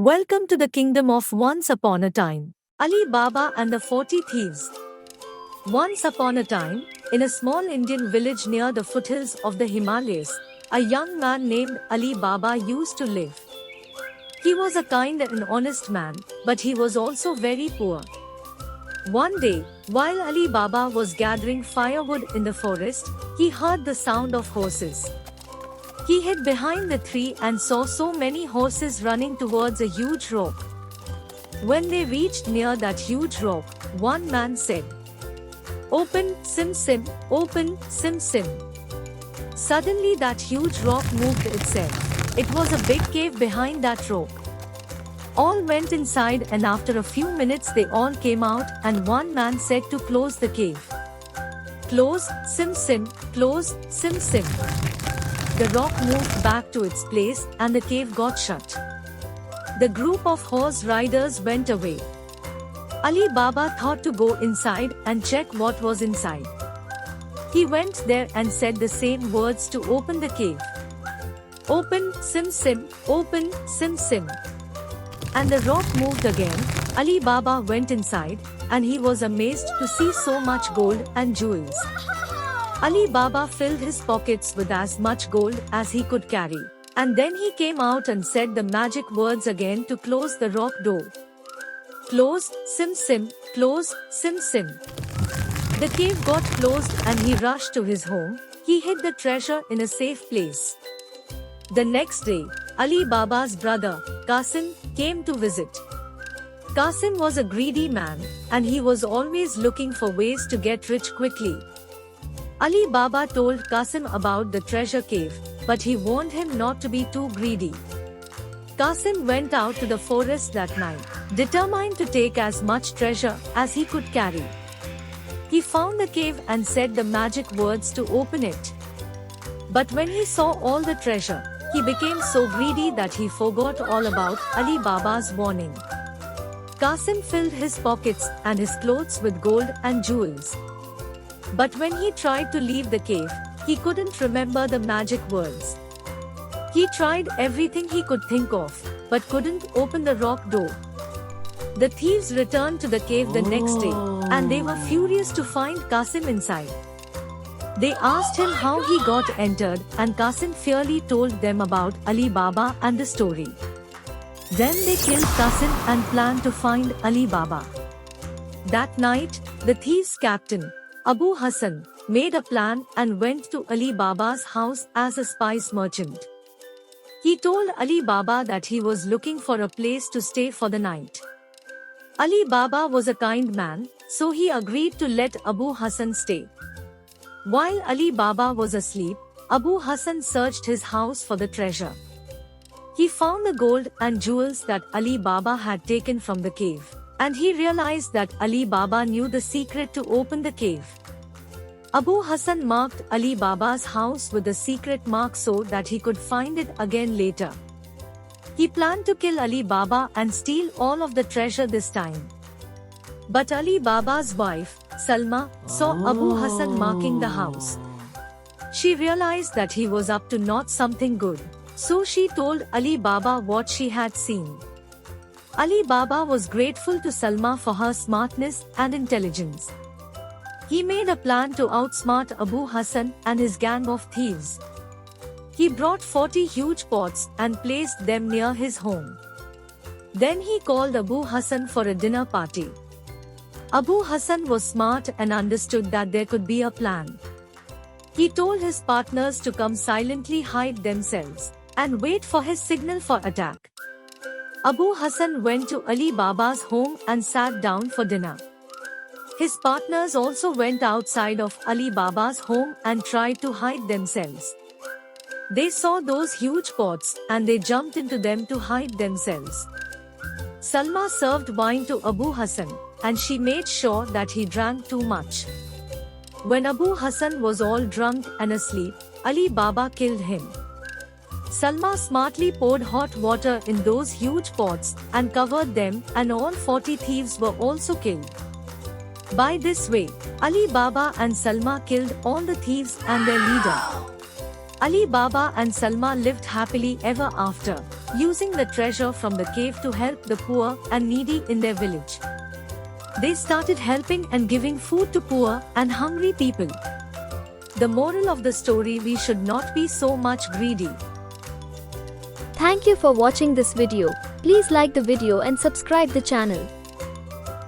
Welcome to the kingdom of Once Upon a Time. Ali Baba and the 40 Thieves. Once upon a time, in a small Indian village near the foothills of the Himalayas, a young man named Ali Baba used to live. He was a kind and honest man, but he was also very poor. One day, while Ali Baba was gathering firewood in the forest, he heard the sound of horses. He hid behind the tree and saw so many horses running towards a huge rock. When they reached near that huge rock, one man said, "Open, Sim Sim, open, Sim Sim." Suddenly that huge rock moved itself. It was a big cave behind that rock. All went inside, and after a few minutes they all came out, and one man said to close the cave. "Close, Sim Sim, close, Sim Sim." The rock moved back to its place and the cave got shut. The group of horse riders went away. Ali Baba thought to go inside and check what was inside. He went there and said the same words to open the cave. "Open, Sim Sim, open, Sim Sim." And the rock moved again. Ali Baba went inside, and he was amazed to see so much gold and jewels. Ali Baba filled his pockets with as much gold as he could carry. And then he came out and said the magic words again to close the rock door. "Close, Sim Sim, close, Sim Sim." The cave got closed and he rushed to his home. He hid the treasure in a safe place. The next day, Ali Baba's brother, Qasim, came to visit. Qasim was a greedy man, and he was always looking for ways to get rich quickly. Ali Baba told Qasim about the treasure cave, but he warned him not to be too greedy. Qasim went out to the forest that night, determined to take as much treasure as he could carry. He found the cave and said the magic words to open it. But when he saw all the treasure, he became so greedy that he forgot all about Ali Baba's warning. Qasim filled his pockets and his clothes with gold and jewels. But when he tried to leave the cave, he couldn't remember the magic words. He tried everything he could think of, but couldn't open the rock door. The thieves returned to the cave the next day, and they were furious to find Qasim inside. They asked him how he got entered, and Qasim fairly told them about Ali Baba and the story. Then they killed Qasim and planned to find Ali Baba. That night, the thieves' captain, Abu Hassan, made a plan and went to Ali Baba's house as a spice merchant. He told Ali Baba that he was looking for a place to stay for the night. Ali Baba was a kind man, so he agreed to let Abu Hassan stay. While Ali Baba was asleep, Abu Hassan searched his house for the treasure. He found the gold and jewels that Ali Baba had taken from the cave. And he realized that Ali Baba knew the secret to open the cave. Abu Hassan marked Ali Baba's house with a secret mark so that he could find it again later. He planned to kill Ali Baba and steal all of the treasure this time. But Ali Baba's wife, Salma, saw Abu Hassan marking the house. She realized that he was up to not something good, so she told Ali Baba what she had seen. Ali Baba was grateful to Salma for her smartness and intelligence. He made a plan to outsmart Abu Hassan and his gang of thieves. He brought 40 huge pots and placed them near his home. Then he called Abu Hassan for a dinner party. Abu Hassan was smart and understood that there could be a plan. He told his partners to come silently hide themselves and wait for his signal for attack. Abu Hassan went to Ali Baba's home and sat down for dinner. His partners also went outside of Ali Baba's home and tried to hide themselves. They saw those huge pots and they jumped into them to hide themselves. Salma served wine to Abu Hassan, and she made sure that he drank too much. When Abu Hassan was all drunk and asleep, Ali Baba killed him. Salma smartly poured hot water in those huge pots and covered them, and all 40 thieves were also killed. By this way, Ali Baba and Salma killed all the thieves and their leader. Ali Baba and Salma lived happily ever after. using the treasure from the cave to help the poor and needy in their village. They started helping and giving food to poor and hungry people. The moral of the story: we should not be so much greedy. Thank you for watching this video. Please like the video and subscribe the channel.